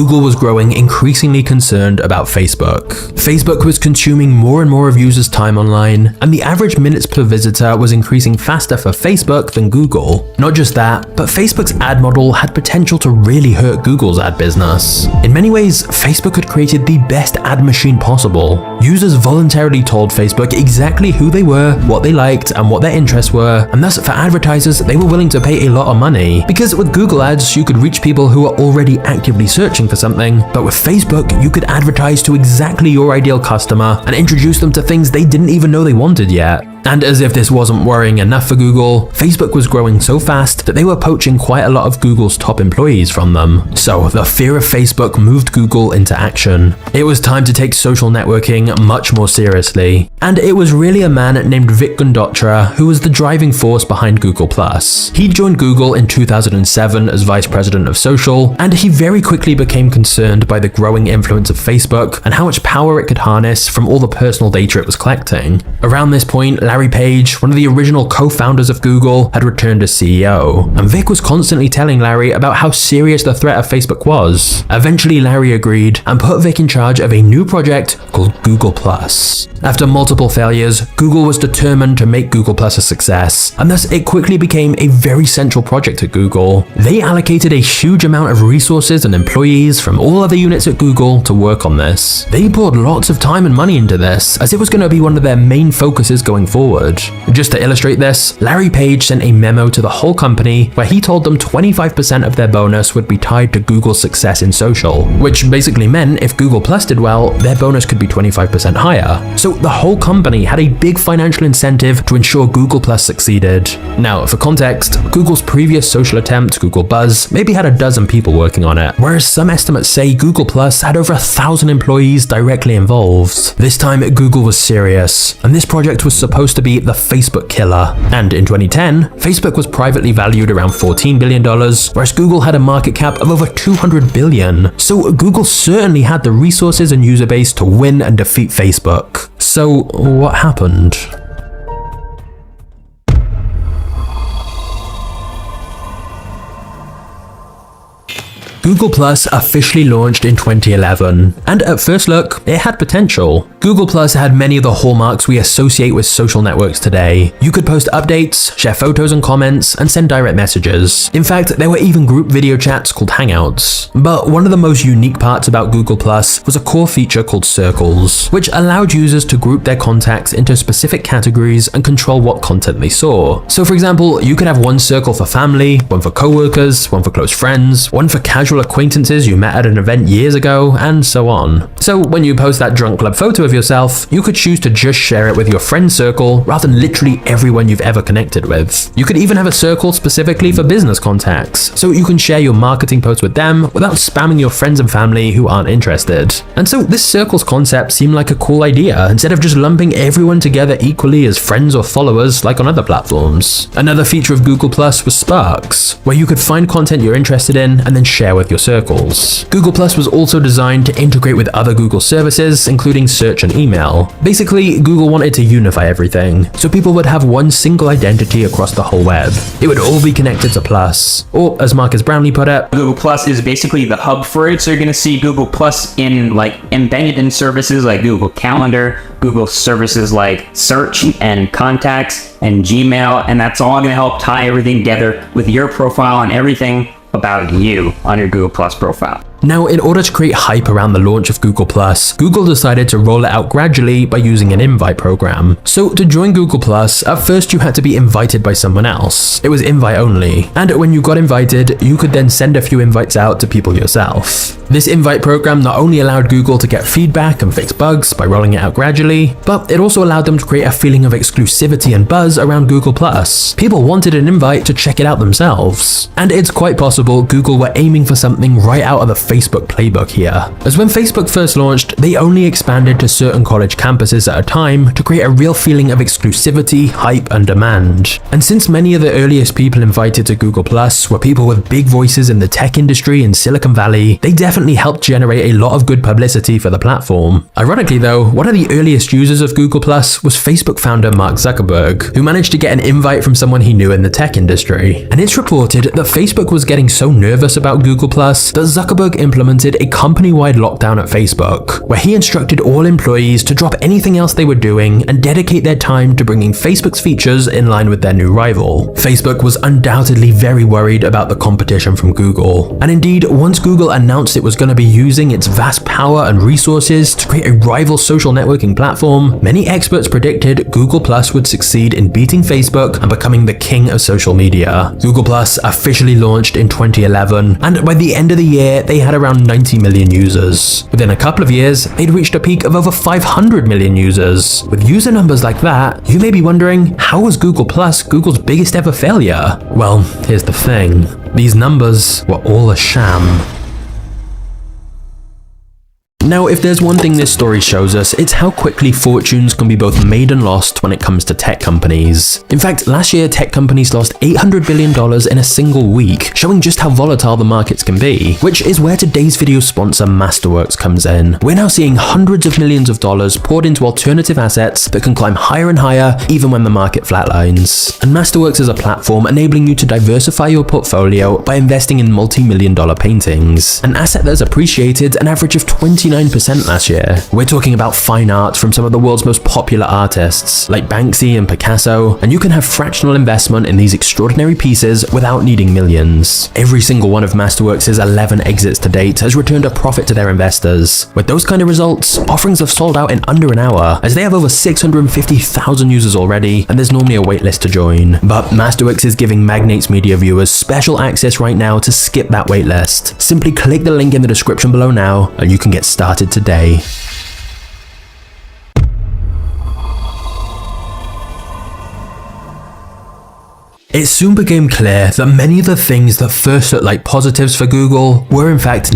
Google was growing increasingly concerned about Facebook. Facebook was consuming more and more of users' time online, and the average minutes per visitor was increasing faster for Facebook than Google. Not just that, but Facebook's ad model had potential to really hurt Google's ad business. In many ways, Facebook had created the best ad machine possible. Users voluntarily told Facebook exactly who they were, what they liked, and what their interests were, and thus for advertisers, they were willing to pay a lot of money. Because with Google Ads, you could reach people who are already actively searching for something, but with Facebook, you could advertise to exactly your ideal customer and introduce them to things they didn't even know they wanted yet. And as if this wasn't worrying enough for Google, Facebook was growing so fast that they were poaching quite a lot of Google's top employees from them. So the fear of Facebook moved Google into action. It was time to take social networking much more seriously. And it was really a man named Vic Gundotra who was the driving force behind Google+. He joined Google in 2007 as vice president of social, and he very quickly became concerned by the growing influence of Facebook and how much power it could harness from all the personal data it was collecting. Around this point, Larry Page, one of the original co-founders of Google, had returned as CEO, and Vic was constantly telling Larry about how serious the threat of Facebook was. Eventually, Larry agreed and put Vic in charge of a new project called Google+. After multiple failures, Google was determined to make Google+ a success, and thus it quickly became a very central project at Google. They allocated a huge amount of resources and employees from all other units at Google to work on this. They poured lots of time and money into this, as it was going to be one of their main focuses going forward. Just to illustrate this, Larry Page sent a memo to the whole company where he told them 25% of their bonus would be tied to Google's success in social, which basically meant if Google+ did well, their bonus could be 25% higher. So the whole company had a big financial incentive to ensure Google+ succeeded. Now, for context, Google's previous social attempt, Google Buzz, maybe had a dozen people working on it, whereas some estimates say Google+ had over 1,000 employees directly involved. This time, Google was serious, and this project was supposed to be the Facebook killer. And in 2010, Facebook was privately valued around $14 billion, whereas Google had a market cap of over $200 billion. So Google certainly had the resources and user base to win and defeat Facebook. So what happened? Google+ officially launched in 2011, and at first look, it had potential. Google+ had many of the hallmarks we associate with social networks today. You could post updates, share photos and comments, and send direct messages. In fact, there were even group video chats called Hangouts. But one of the most unique parts about Google+ was a core feature called Circles, which allowed users to group their contacts into specific categories and control what content they saw. So for example, you could have one circle for family, one for coworkers, one for close friends, one for casual acquaintances you met at an event years ago, and so on. So when you post that drunk club photo of yourself, you could choose to just share it with your friend circle rather than literally everyone you've ever connected with. You could even have a circle specifically for business contacts, so you can share your marketing posts with them without spamming your friends and family who aren't interested. And so this circles concept seemed like a cool idea, instead of just lumping everyone together equally as friends or followers like on other platforms. Another feature of Google+ was Sparks, where you could find content you're interested in and then share with your circles. Google+ was also designed to integrate with other Google services, including search and email. Basically, Google wanted to unify everything, so people would have one single identity across the whole web. It would all be connected to Plus, or as Marcus Brownlee put it, Google+ is basically the hub for it, so you're going to see Google+ in embedded in services like Google Calendar, Google services like Search and Contacts and Gmail, and that's all going to help tie everything together with your profile and everything about you on your Google+ profile. Now, in order to create hype around the launch of Google+, Google decided to roll it out gradually by using an invite program. So to join Google+, at first you had to be invited by someone else. It was invite only, and when you got invited, you could then send a few invites out to people yourself. This invite program not only allowed Google to get feedback and fix bugs by rolling it out gradually, but it also allowed them to create a feeling of exclusivity and buzz around Google+. People wanted an invite to check it out themselves. And it's quite possible Google were aiming for something right out of the Facebook playbook here, as when Facebook first launched, they only expanded to certain college campuses at a time to create a real feeling of exclusivity, hype, and demand. And since many of the earliest people invited to Google+ were people with big voices in the tech industry in Silicon Valley, they definitely definitely helped generate a lot of good publicity for the platform. Ironically though, one of the earliest users of Google Plus was Facebook founder Mark Zuckerberg, who managed to get an invite from someone he knew in the tech industry. And it's reported that Facebook was getting so nervous about Google Plus that Zuckerberg implemented a company-wide lockdown at Facebook, where he instructed all employees to drop anything else they were doing and dedicate their time to bringing Facebook's features in line with their new rival. Facebook was undoubtedly very worried about the competition from Google. And indeed, once Google announced it was going to be using its vast power and resources to create a rival social networking platform, many experts predicted Google Plus would succeed in beating Facebook and becoming the king of social media. Google Plus officially launched in 2011, and by the end of the year, they had around 90 million users. Within a couple of years, they'd reached a peak of over 500 million users. With user numbers like that, you may be wondering, how was Google Plus Google's biggest ever failure? Well, here's the thing. These numbers were all a sham. Now, if there's one thing this story shows us, it's how quickly fortunes can be both made and lost when it comes to tech companies. In fact, last year, tech companies lost $800 billion in a single week, showing just how volatile the markets can be, which is where today's video sponsor Masterworks comes in. We're now seeing hundreds of millions of dollars poured into alternative assets that can climb higher and higher even when the market flatlines. And Masterworks is a platform enabling you to diversify your portfolio by investing in multi-million-dollar paintings, an asset that has appreciated an average of 29% last year. We're talking about fine art from some of the world's most popular artists, like Banksy and Picasso, and you can have fractional investment in these extraordinary pieces without needing millions. Every single one of Masterworks' 11 exits to date has returned a profit to their investors. With those kind of results, offerings have sold out in under an hour, as they have over 650,000 users already, and there's normally a waitlist to join. But Masterworks is giving Magnates Media viewers special access right now to skip that waitlist. Simply click the link in the description below now, and you can get started today. It soon became clear that many of the things that first looked like positives for Google were in fact